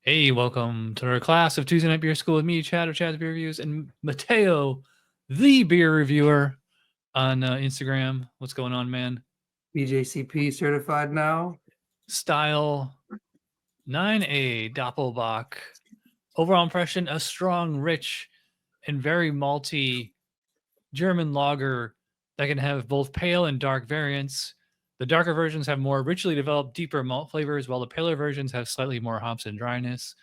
Hey, welcome to our class of Tuesday Night Beer School with me, Chad of Chad's Beer Reviews, and Mateo, the beer reviewer on Instagram. What's going on, man? BJCP certified now. Style 9A Doppelbock. Overall impression, a strong, rich, and very malty German lager that can have both pale and dark variants. The darker versions have more richly developed, deeper malt flavors, while the paler versions have slightly more hops and dryness.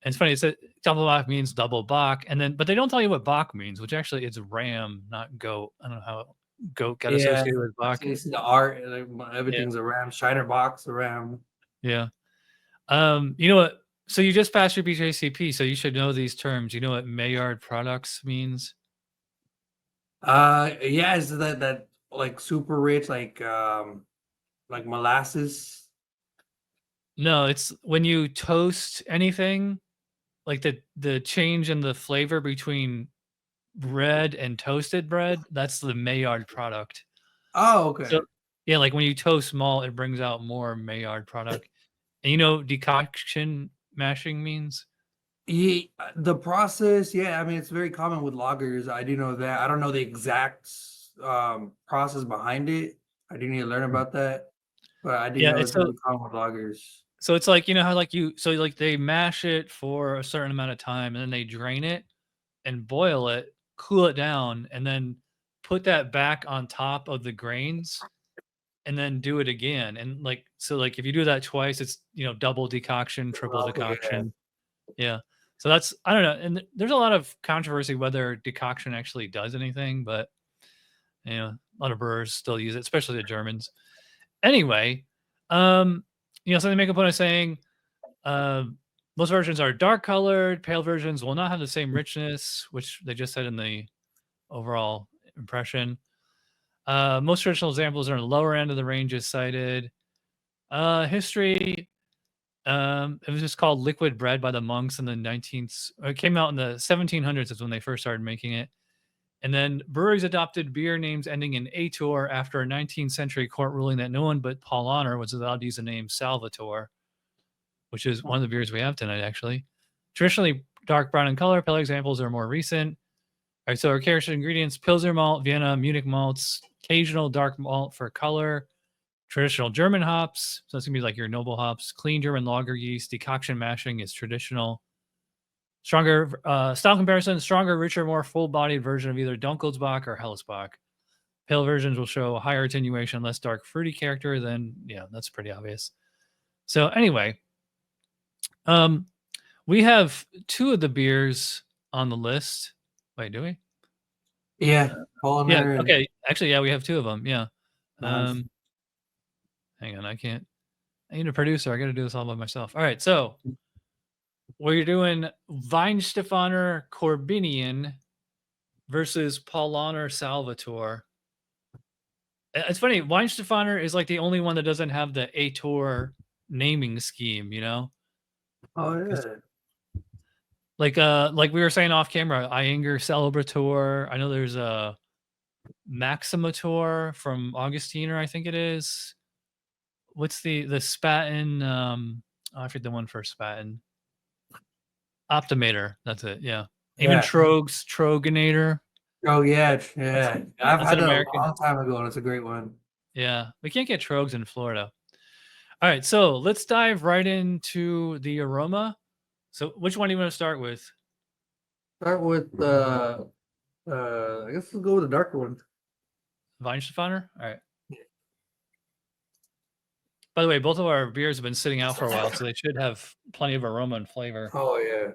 And it's funny, it said Doppelbock means double Bach, and then but they don't tell you what Bach means, which actually it's ram, not goat. I don't know how goat got Yeah, associated with Bach. so you see the art, Yeah, everything's a ram. Shiner box, a ram. yeah. You know what? So you just passed your BJCP, so you should know these terms. You know what Maillard products means? Yeah, is that like super rich, like molasses? No, it's when you toast anything, like the change in the flavor between bread and toasted bread. That's the Maillard product. Oh, okay. So yeah, like when you toast malt, it brings out more Maillard product. And you know decoction mashing means? Yeah, the process, yeah, I mean it's very common with lagers. I do know that. I don't know the exact process behind it. I do need to learn about that, but I do Yeah, know it's it's so really common with lagers. so it's like, you know how like you so like they mash it for a certain amount of time and then they drain it and boil it, cool it down, and then put that back on top of the grains and then do it again. And like so like if you do that twice, it's double decoction, triple Okay, yeah. decoction. Yeah. So that's I don't know. And there's a lot of controversy whether decoction actually does anything, but a lot of brewers still use it, especially the Germans. Anyway, so they make a point of saying uh, most versions are dark colored. Pale versions will not have the same richness, which they just said in the overall impression. Most traditional examples are in the lower end of the ranges cited. History. It was just called liquid bread by the monks in the 19th. It came out in the 1700s is when they first started making it. And then breweries adopted beer names ending in "-ator" after a 19th century court ruling that no one but Paulaner was allowed to use the name Salvator, which is one of the beers we have tonight, actually. Traditionally dark brown in color, pale examples are more recent. All right, so our character ingredients: Pilsner malt, Vienna, Munich malts, occasional dark malt for color, traditional German hops, so it's gonna be like your noble hops, clean German lager yeast, decoction mashing is traditional. Stronger style comparison: stronger, richer, more full-bodied version of either Dunkelsbock or Hellesbock. Pale versions will show higher attenuation, less dark fruity character. Then yeah, that's pretty obvious. So anyway, we have two of the beers on the list. Wait, do we? Yeah, Yeah. Paulaner and Okay. Actually, yeah, we have two of them. Yeah. nice. Hang on, I can't. I need a producer. I got to do this all by myself. All right, so we're doing Weihenstephaner Korbinian versus Paulaner Salvator. It's funny. Weihenstephaner is like the only one that doesn't have the 𝗕𝗘𝗘𝗥 naming scheme. Oh Because yeah. like we were saying off camera, 𝗕𝗘𝗟𝗓 Celebrator. I know there's a Maximator from Augustiner, I think it is. What's the Spaten? I forget the one for Spaten. Optimator. That's it. Yeah. Even Yeah. Trogs Troganator. Oh yeah, yeah. I've That's had an that a American. long time ago, and it's a great one. Yeah. We can't get Trogs in Florida. All right. So let's dive right into the aroma. So which one do you want to start with? Start with I guess let's go with the darker one. Weihenstephaner? All right. By the way, both of our beers have been sitting out for a while, so they should have plenty of aroma and flavor. Oh yeah.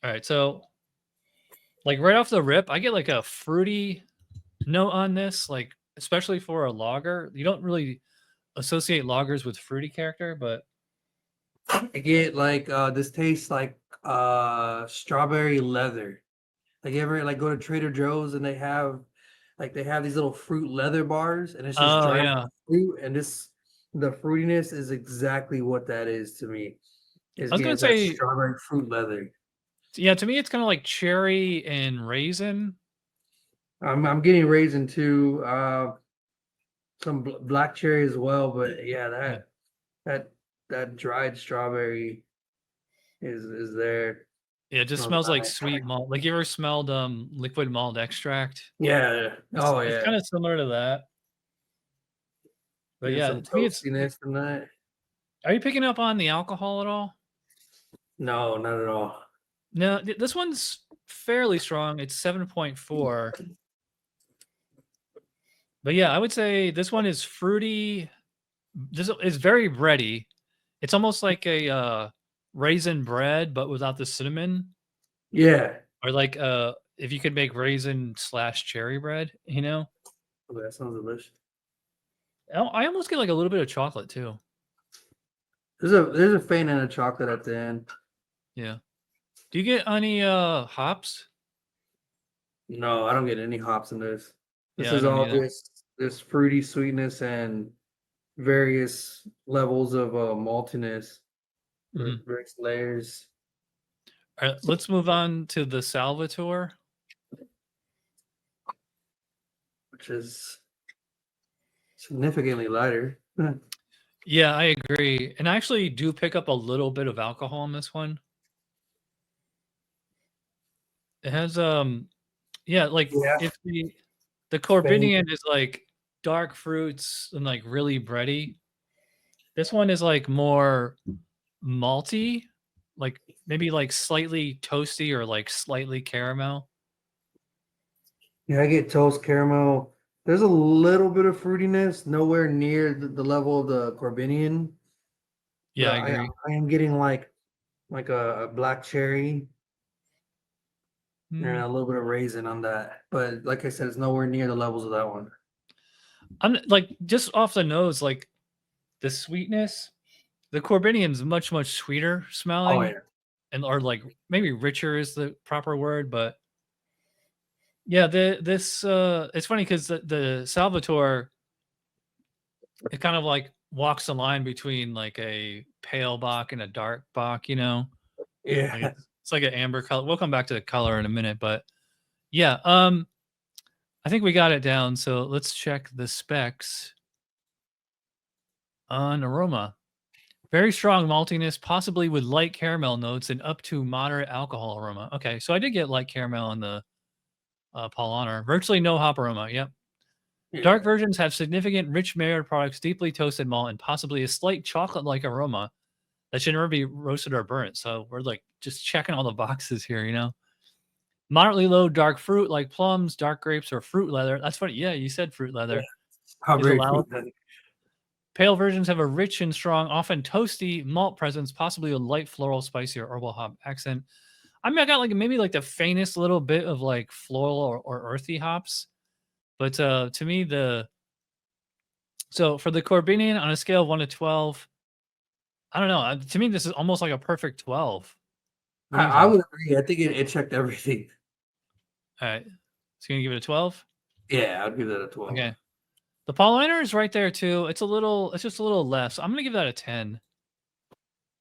All right. So like right off the rip, I get like a fruity note on this, like especially for a lager. You don't really associate lagers with fruity character, but I get like this tastes like strawberry leather. Like you ever like go to Trader Joe's and they have these little fruit leather bars and it's just oh dried yeah. fruit and the fruitiness is exactly what that is to me. I was gonna It's that say, strawberry fruit leather. yeah, to me it's kind of like cherry and raisin. I'm getting raisin too, some black cherry as well, but yeah, Yeah. that that dried strawberry is there. Yeah, it just smells like sweet malt. Like you ever smelled liquid malt extract? Yeah. Oh It's yeah. kind of similar to that. But yeah, Some to me it's toastiness from that. are you picking up on the alcohol at all? No, not at all. No, this one's fairly strong. It's 7.4. But yeah, I would say this one is fruity. This is very bready. It's almost like a raisin bread, but without the cinnamon. Yeah. Or like if you could make raisin / cherry bread, you know? Oh, that sounds delicious. I almost get like a little bit of chocolate too. There's a faint hint of chocolate at the end. Yeah. Do you get any hops? No, I don't get any hops in this. This Yeah, I is don't all either. this fruity sweetness and various levels of maltiness, Mhm. various layers. All right, let's move on to the Salvator. Which is significantly lighter. Yeah, I agree. And I actually do pick up a little bit of alcohol in this one. It has yeah, like Yeah. if the Korbinian is like dark fruits and like really bready. This one is like more malty, like maybe like slightly toasty or like slightly caramel. Yeah, I get toast caramel. There's a little bit of fruitiness, nowhere near the level of the Korbinian. Yeah, But I agree. I am getting like a black cherry and Mm, a little bit of raisin on that. But like I said, it's nowhere near the levels of that one. I'm like just off the nose, like the sweetness. The Korbinian's much sweeter Oh smelling, yeah. and or like maybe richer is the proper word, but yeah, this it's funny because the Salvator it kind of like walks the line between like a pale Bock and a dark Bock, you know? Like Yeah. it's like an amber color. We'll come back to the color in a minute, but yeah, I think we got it down. So let's check the specs on aroma. Very strong maltiness, possibly with light caramel notes and up to moderate alcohol aroma. Okay, so I did get light caramel on the Paulaner. Virtually no hop aroma. Yep. Dark versions have significant rich Maillard products, deeply toasted malt, and possibly a slight chocolate-like aroma that should never be roasted or burnt. So we're like just checking all the boxes here, you know. Moderately low dark fruit like plums, dark grapes, or fruit leather. That's funny. Yeah, you said fruit leather. Is Strawberry allowed. fruit. Pale versions have a rich and strong, often toasty malt presence, possibly a light floral, spicy, or herbal hop accent. I mean, I got like maybe like the faintest little bit of like floral or earthy hops. But to me, so for the Korbinian on a scale of 1 to 12, I don't know. To me, this is almost like a perfect 12. What do you I think? would agree. I think it checked everything. All right. So you're going to give it a 12? Yeah, I'd give that a 12. Okay. The Paulaner is right there too. It's just a little less. So I'm going to give that a 10.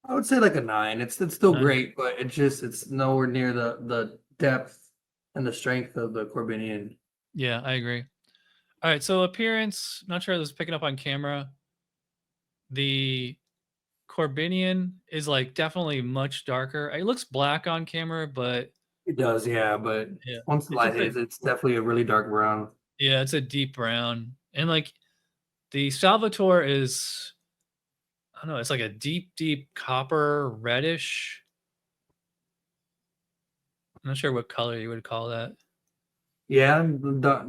I would say like a 9. It's still 9. great, but it's nowhere near the depth and the strength of the Korbinian. Yeah, I agree. All right. So appearance, not sure this is picking up on camera. The Korbinian is like definitely much darker. It looks black on camera, but It does, yeah, but yeah, once the light hits, it's definitely a really dark brown. yeah, it's a deep brown. And like the Salvator is, I don't know, it's like a deep copper reddish. I'm not sure what color you would call that. Yeah,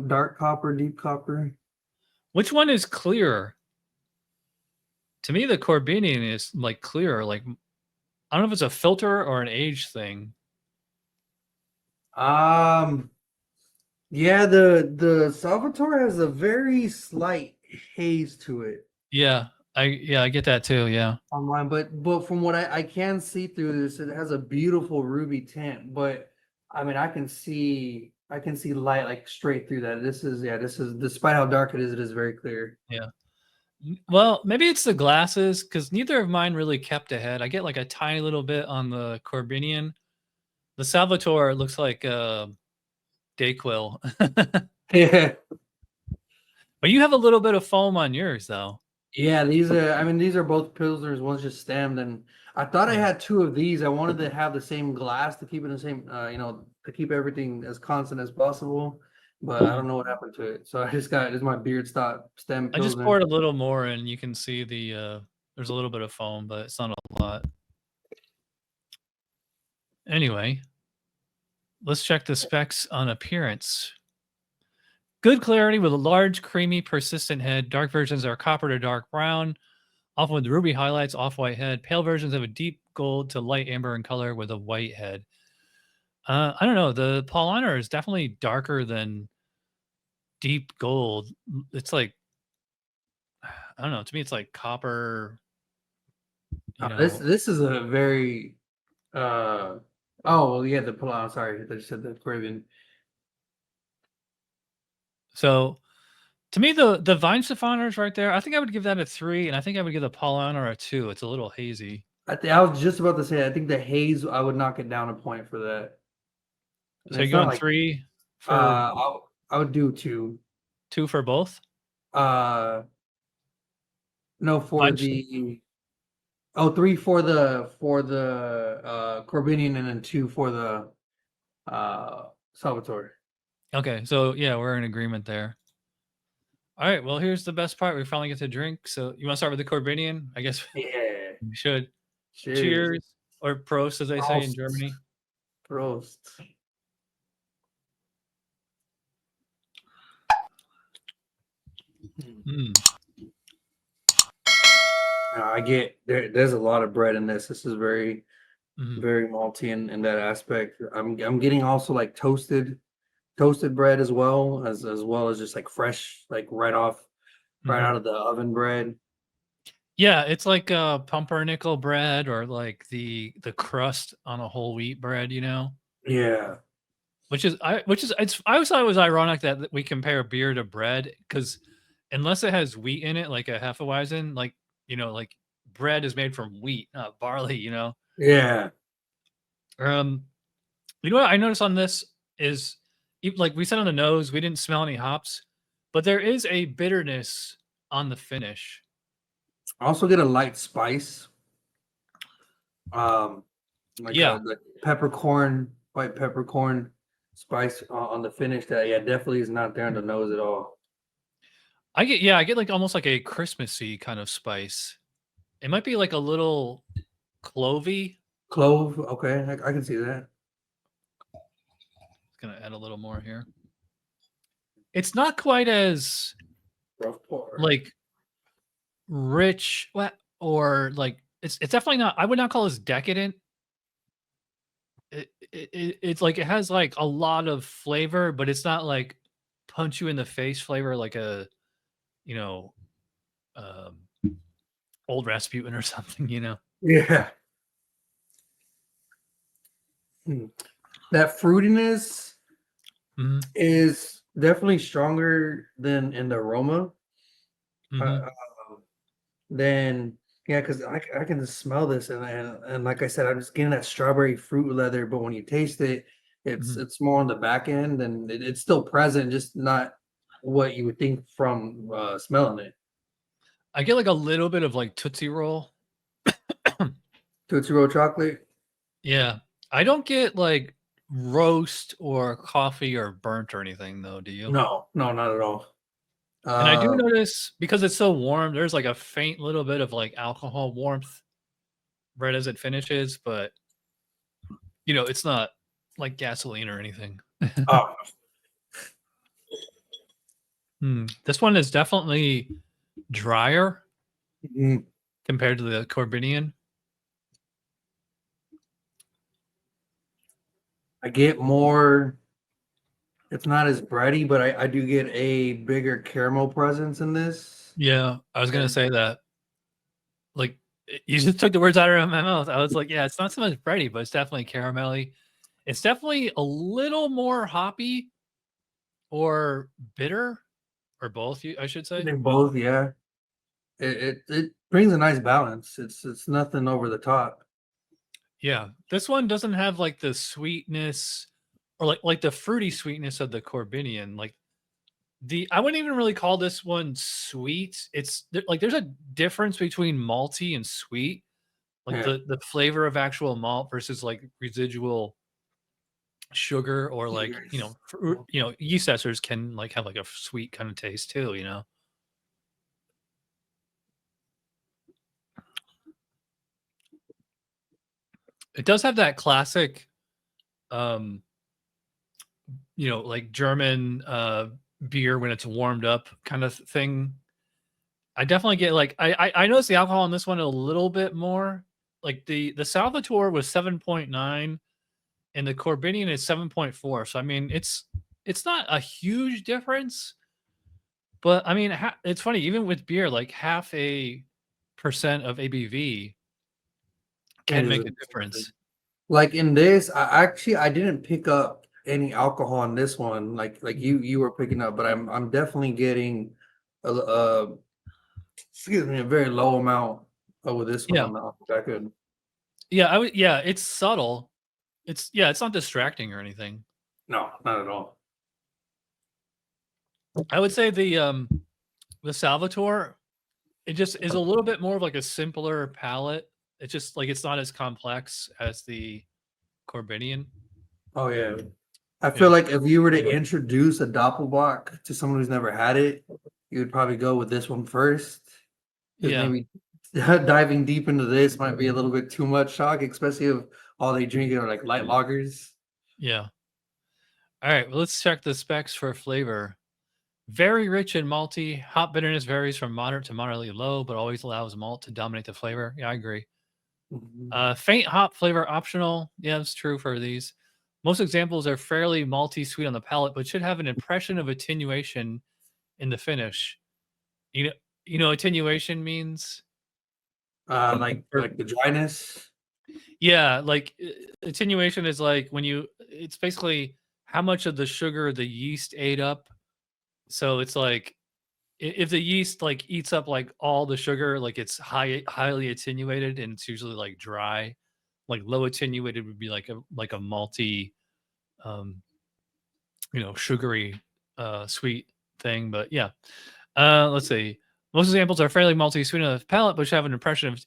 dark copper, deep copper. Which one is clearer? To me, the Korbinian is like clearer. Like I don't know if it's a filter or an age thing. Yeah, the Salvatore has a very slight haze to it Yeah, I get that too. Yeah. online, but from what I can see through this, it has a beautiful ruby tint. But I mean, I can see light like straight through that. This is despite how dark it is very clear. Yeah. Well, maybe it's the glasses because neither of mine really kept ahead. I get like a tiny little bit on the Korbinian. The Salvatore looks like Dayquil. Yeah. But you have a little bit of foam on yours, though. Yeah, these are. I mean, these are both pilsners. One's just stemmed, and I thought I Mm. had two of these. I wanted to have the same glass to keep it the same. To keep everything as constant as possible. But I Mhm. don't know what happened to it. So I just got this is my beard stop stem I just pilsner. poured a little more, and you can see there's a little bit of foam, but it's not a lot. Anyway, let's check the specs on appearance. Good clarity with a large, creamy, persistent head. Dark versions are copper to dark brown, often with ruby highlights, off-white head. Pale versions have a deep gold to light amber in color with a white head. I don't know. The Paulaner is definitely darker than deep gold. It's like, I don't know. To me, it's like copper. This is a very oh well, yeah, the Palau. Sorry, I just said the Caribbean. So to me, the Weihenstephaner is right there. I think I would give that a 3, and I think I would give the Paulaner a 2. It's a little hazy. I was just about to say. I think the haze. I would knock it down a point for that. And So you're it's not going like 3 for I would do two. 2 for both? Uh, no, for Weihenst the three for the Korbinian, and then two for the Salvatore. Okay, so yeah, we're in agreement there. All right, well, here's the best part. We finally get to drink. So you want to start with the Korbinian? I guess Yeah. we should. Cheers. Cheers, or Prost, as they say in Prost. Germany. Prost. Mm. I get there's a lot of bread in this. This is very Mhm. very malty in that aspect. I'm getting also like toasted bread as well as just like fresh, like right out Mhm. of the oven bread. Yeah, it's like pumpernickel bread or like the crust on a whole wheat bread, Yeah. which is I always thought it was ironic that we compare beer to bread because unless it has wheat in it, like a Hefeweizen, like bread is made from wheat, not barley. Yeah. Um, you know what I noticed on this is, like we said on the nose, we didn't smell any hops, but there is a bitterness on the finish. I also get a light spice. Like Yeah, the peppercorn, white peppercorn spice on the finish that definitely is not there in the nose at all. I get like almost like a Christmassy kind of spice. It might be like a little clovey. Clove, okay, I can see that. Gonna add a little more here. It's not quite as Rough pour. like rich or like it's definitely not. I would not call this decadent. It's like it has like a lot of flavor, but it's not like punch you in the face flavor like a you know um, old Rasputin or something. Yeah. Hmm. That fruitiness Mhm, is definitely stronger than in the aroma. mhm, Uh, then yeah, because I can just smell this, and like I said, I'm just getting that strawberry fruit leather. But when you taste it, mhm. it's more on the back end, and it's still present, just not what you would think from smelling it. I get like a little bit of like Tootsie Roll. Tootsie Roll chocolate? Yeah, I don't get like roast or coffee or burnt or anything though. Do you? No, no, not at all. And I do Uh, notice because it's so warm, there's like a faint little bit of like alcohol warmth right as it finishes, but it's not like gasoline or anything. oh, This one is definitely drier mm, compared to the Korbinian. I get more. It's not as bready, but I do get a bigger caramel presence in this. Yeah, I was gonna And say that. Like you just took the words out of my mouth. I was like, yeah, it's not so much bready, but it's definitely caramelly. It's definitely a little more hoppy or bitter or both. I should say. they both, yeah. It brings a nice balance. It's nothing over the top. Yeah, this one doesn't have like the sweetness or like the fruity sweetness of the Korbinian. Like I wouldn't even really call this one sweet. It's like there's a difference between malty and sweet, like Yeah. the flavor of actual malt versus like residual sugar, or like Sugars. yeast esters can like have like a sweet kind of taste too. It does have that classic, like German beer when it's warmed up kind of thing. I definitely get like I noticed the alcohol on this one a little bit more. Like the Salvator was 7.9 and the Korbinian is 7.4. So I mean it's not a huge difference, but I mean it's funny, even with beer, like half a percent of ABV can make a difference. Like in this, I didn't pick up any alcohol on this one, like you were picking up, but I'm definitely getting a excuse me, a very low amount with this one Yeah. on the back end. Yeah, it's subtle. It's not distracting or anything. No, not at all. I would say the Salvator, it just is a little bit more of like a simpler palate. It's just like it's not as complex as the Korbinian. Oh yeah. I feel like if you were to introduce a Doppelbock to someone who's never had it, you would probably go with this one first. Yeah. Maybe diving deep into this might be a little bit too much shock, especially if all they drink are like light lagers. Yeah. All right, well, let's check the specs for flavor. Very rich and malty. Hop bitterness varies from moderate to moderately low, but always allows malt to dominate the flavor. Yeah, I agree. Faint hop flavor optional. Yeah, that's true for these. Most examples are fairly malty sweet on the palate, but should have an impression of attenuation in the finish. You know, attenuation means like the dryness. Yeah, like attenuation is like it's basically how much of the sugar the yeast ate up. So it's like if the yeast like eats up like all the sugar, like it's highly attenuated, and it's usually like dry. Like low attenuated would be like a malty, um, sugary, sweet thing. But yeah, let's see. Most examples are fairly malty sweet on the palate, but should have an impression of.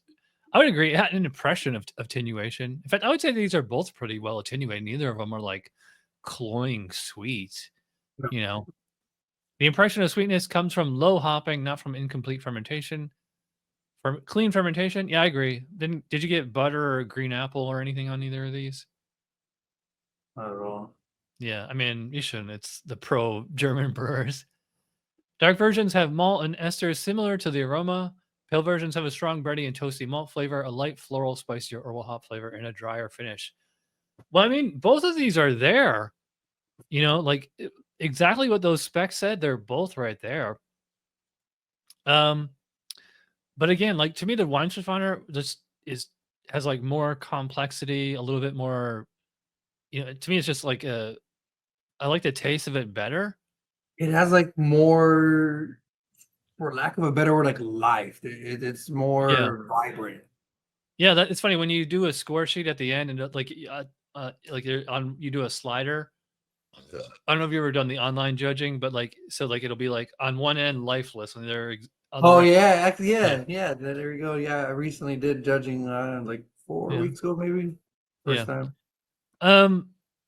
I would agree. It had an impression of attenuation. In fact, I would say these are both pretty well attenuated. Neither of them are like cloying sweet. No. You know, the impression of sweetness comes from low hopping, not from incomplete fermentation. From clean fermentation, yeah, I agree. Did you get butter or green apple or anything on either of these? Not at all. Yeah, I mean you shouldn't. It's the pro German brewers. Dark versions have malt and esters similar to the aroma. Pale versions have a strong bready and toasty malt flavor, a light floral, spicy or herbal hop flavor, and a drier finish. Well, I mean, both of these are there. Like exactly what those specs said. They're both right there. But again, like to me, the Weihenstephaner just has like more complexity, a little bit more. To me, it's just like I like the taste of it better. It has like more, for lack of a better word, like life. It's more vibrant. Yeah, it's funny when you do a score sheet at the end and like you do a slider. I don't know if you've ever done the online judging, but like it'll be like on one end lifeless, and they're oh yeah, actually yeah. There we go. Yeah, I recently did judging like 4 weeks ago, maybe first time.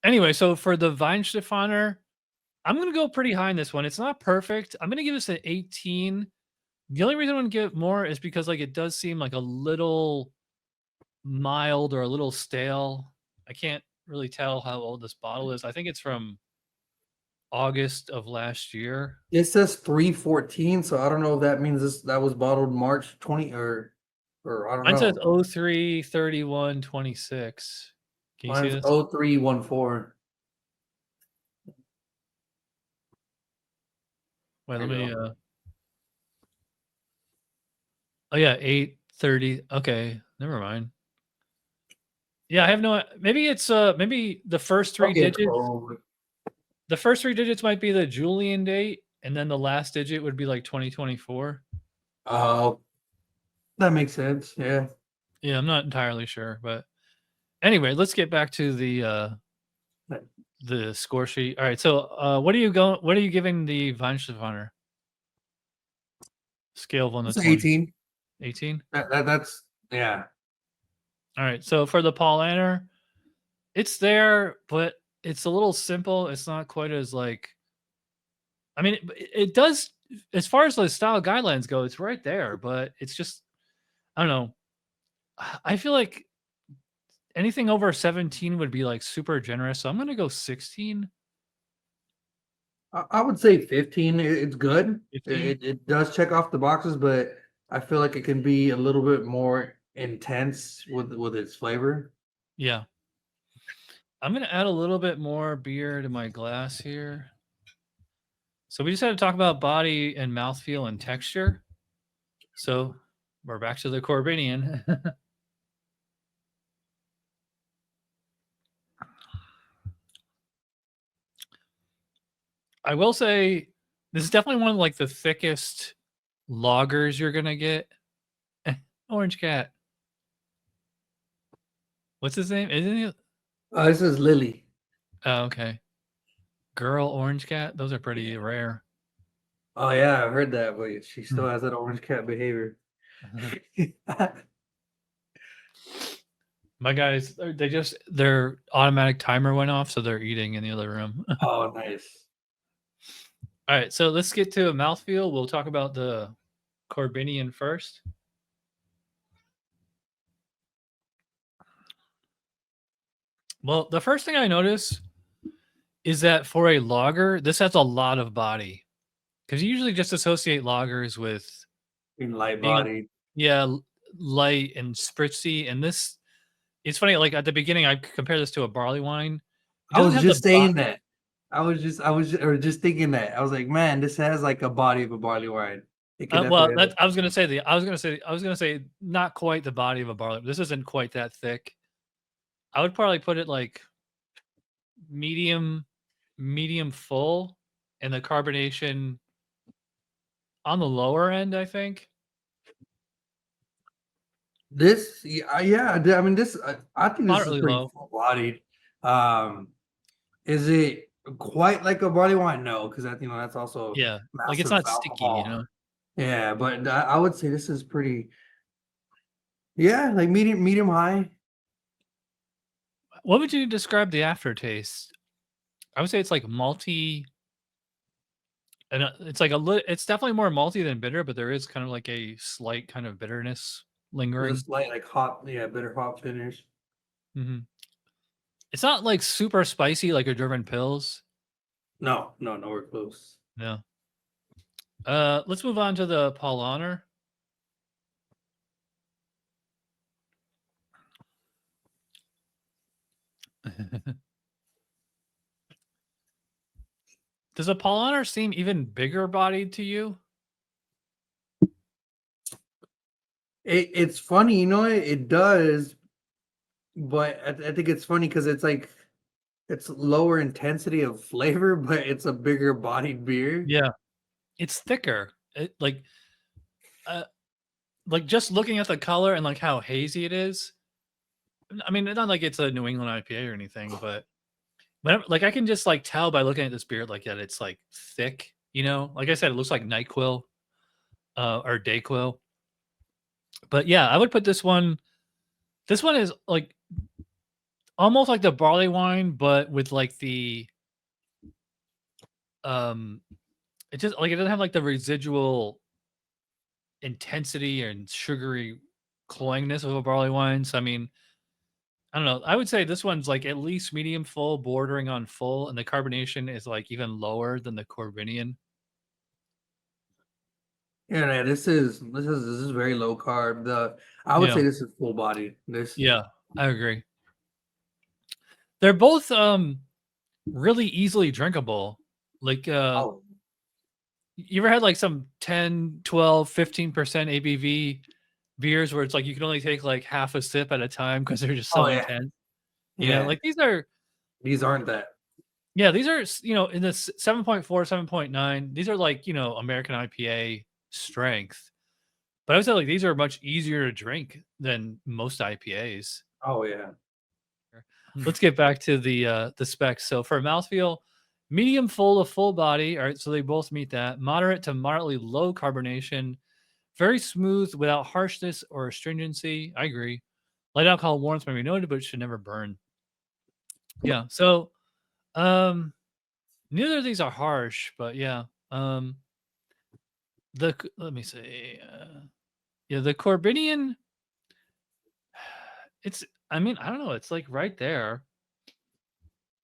Anyway, so for the Weihenstephaner, I'm gonna go pretty high in this one. It's not perfect. I'm gonna give this an 18. The only reason I want to give it more is because like it does seem like a little mild or a little stale. I can't really tell how old this bottle is. I think it's from August of last year. It says 314, so I don't know if that means that was bottled March 20 or I don't know. Mine says 03/31/26. Can you see this? 0314. Wait, let me oh yeah, 8:30. Okay, never mind. Yeah, I have no. Maybe it's maybe the first three digits. The first three digits might be the Julian date, and then the last digit would be like 2024. Oh, that makes sense. Yeah. Yeah, I'm not entirely sure, but anyway, let's get back to the the score sheet. All right, so what are you giving the Weihenstephaner? Scale of 1 to It's 20. 18. 18. That's yeah. All right, so for the Paulaner, it's there, but it's a little simple. It's not quite as like. I mean, it does as far as the style guidelines go. It's right there, but it's just I don't know. I feel like anything over 17 would be like super generous. So I'm gonna go 16. I would say 15. It's good. 15. It does check off the boxes, but I feel like it can be a little bit more intense with its flavor. Yeah. I'm gonna add a little bit more beer to my glass here. So we just had to talk about body and mouthfeel and texture. So we're back to the Korbinian. I will say this is definitely one of like the thickest lagers you're gonna get. Orange cat. What's his name? Isn't he? This is Lily. Oh, okay. Girl orange cat. Those are pretty rare. Oh yeah, I heard that, but she still has that orange cat behavior. My guys, their automatic timer went off, so they're eating in the other room. Oh, nice. All right, so let's get to a mouthfeel. We'll talk about the Korbinian first. Well, the first thing I notice is that for a lager, this has a lot of body. Because you usually just associate lagers with In light being, body. yeah, light and spritzy. And this, it's funny, like at the beginning, I compare this to a barley wine. I was just saying that. I was just thinking that. I was like, man, this has like a body of a barley wine. Well, I was gonna say not quite the body of a barley. This isn't quite that thick. I would probably put it like medium full, and the carbonation on the lower end, I think. This, yeah. I mean, this. I think this is Moderately pretty low. full bodied. Is it quite like a barley wine? No, because that's also Yeah, like it's massive not sticky, alcohol. Yeah, but I would say this is pretty. Yeah, like medium high. What would you describe the aftertaste? I would say it's like malty, and it's like it's definitely more malty than bitter, but there is kind of like a slight kind of bitterness With lingering. a slight like hop, bitter hop finish. Mm-hmm. It's not like super spicy like a German Pils. No, nowhere close. No. Let's move on to the Paulaner. Does a Paulaner seem even bigger bodied to you? It's funny, it does, but I think it's funny because it's like it's lower intensity of flavor, but it's a bigger bodied beer. Yeah, it's thicker. It like just looking at the color and like how hazy it is. I mean, it's not like it's a New England IPA or anything, but like I can just like tell by looking at this beer like that it's like thick. Like I said, it looks like NyQuil or DayQuil. But yeah, I would put this one. This one is like almost like the barley wine, but with like the it just like it doesn't have like the residual intensity and sugary cloyingness of a barley wine. So I mean, I don't know. I would say this one's like at least medium full, bordering on full, and the carbonation is like even lower than the Korbinian. Yeah, this is very low carb. I would say this is full body. Yeah, I agree. They're both really easily drinkable. Like you ever had like some 10, 12, 15% ABV beers where it's like you can only take like half a sip at a time because they're just so intense? Like these aren't that. Yeah, these are, in the 7.4, 7.9. These are like, American IPA strength. But I would say like these are much easier to drink than most IPAs. Oh yeah. let's get back to the specs. So for mouthfeel, medium full of full body. All right, so they both meet that. Moderate to moderately low carbonation. Very smooth without harshness or astringency. I agree. Light alcohol warmth may be noted, but it should never burn. Yeah. So neither of these are harsh, but yeah. Let me see. Yeah, the Korbinian. I don't know. It's like right there.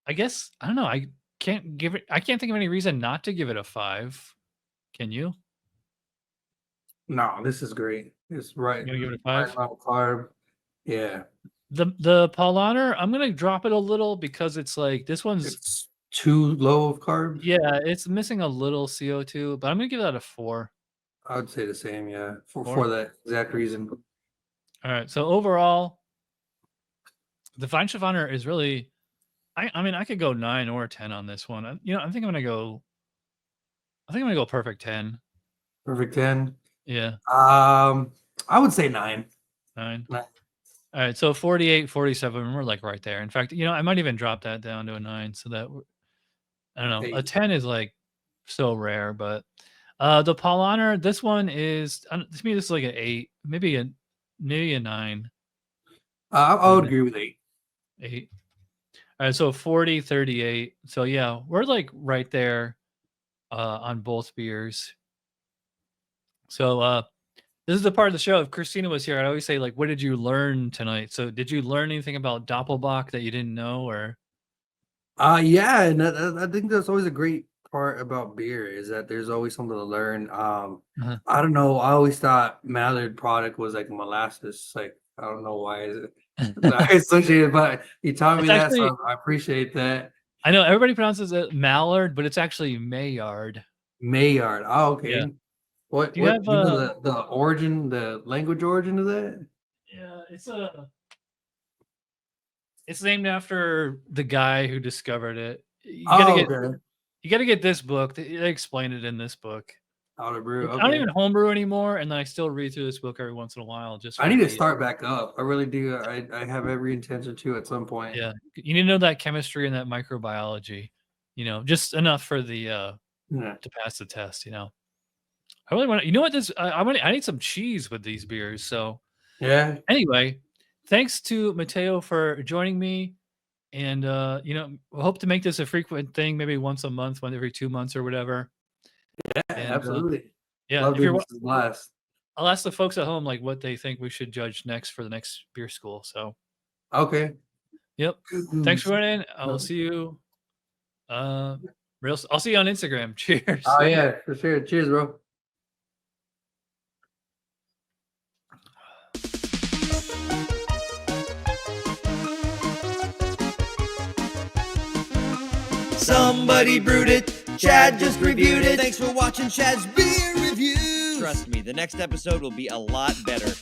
I guess I don't know. I can't think of any reason not to give it a 5. Can you? No, this is great. It's right. You gonna give it a Right 5? level carb. Yeah. The Paulaner, I'm gonna drop it a little because it's like this one's It's too low of carbs. yeah, it's missing a little CO2, but I'm gonna give that a 4. I would say the same. Yeah, for 4? that exact reason. All right. So overall, the Weihenstephaner is really. I mean, I could go 9 or 10 on this one. I think I'm gonna go. I think I'm gonna go perfect 10. Perfect 10. Yeah. I would say 9. 9. All right. So 48, 47. We're like right there. In fact, I might even drop that down to a 9 so that I don't know. 8. A 10 is like so rare, but the Paulaner, this one is to me this is like an 8, maybe a 9. I would agree with 8. 8. All right, so 40, 38. So yeah, we're like right there on both beers. So this is the part of the show. If Christina was here, I'd always say, like, what did you learn tonight? So did you learn anything about Doppelbock that you didn't know, or? Yeah, and I think that's always a great part about beer is that there's always something to learn. I don't know. I always thought Mallard product was like molasses. Like, I don't know why is it associated, but you taught me that, so I appreciate that. I know everybody pronounces it Mallard, but it's actually Maillard. Maillard. Oh, okay. Yeah. What do you know the origin, the language origin of that? Yeah, it's named after the guy who discovered it. You gotta get this book. They explain it in this book. How to brew. Okay. I don't even homebrew anymore, and then I still read through this book every once in a while. I need to start back up. I really do. I have every intention to at some point. Yeah, you need to know that chemistry and that microbiology. Just enough for the to pass the test. I really want to. You know what? I need some cheese with these beers. So yeah. Anyway, thanks to Mateo for joining me, and we hope to make this a frequent thing, maybe once a month, every 2 months or whatever. Yeah, absolutely. Yeah, love doing this blast. I'll ask the folks at home like what they think we should judge next for the next beer school. So okay. Yep. Thanks for joining. I will see you. I'll see you on Instagram. Cheers. Oh yeah, for sure. Cheers, bro. Somebody brewed it. Chad just reviewed it. Thanks for watching Chad's beer review. Trust me, the next episode will be a lot better.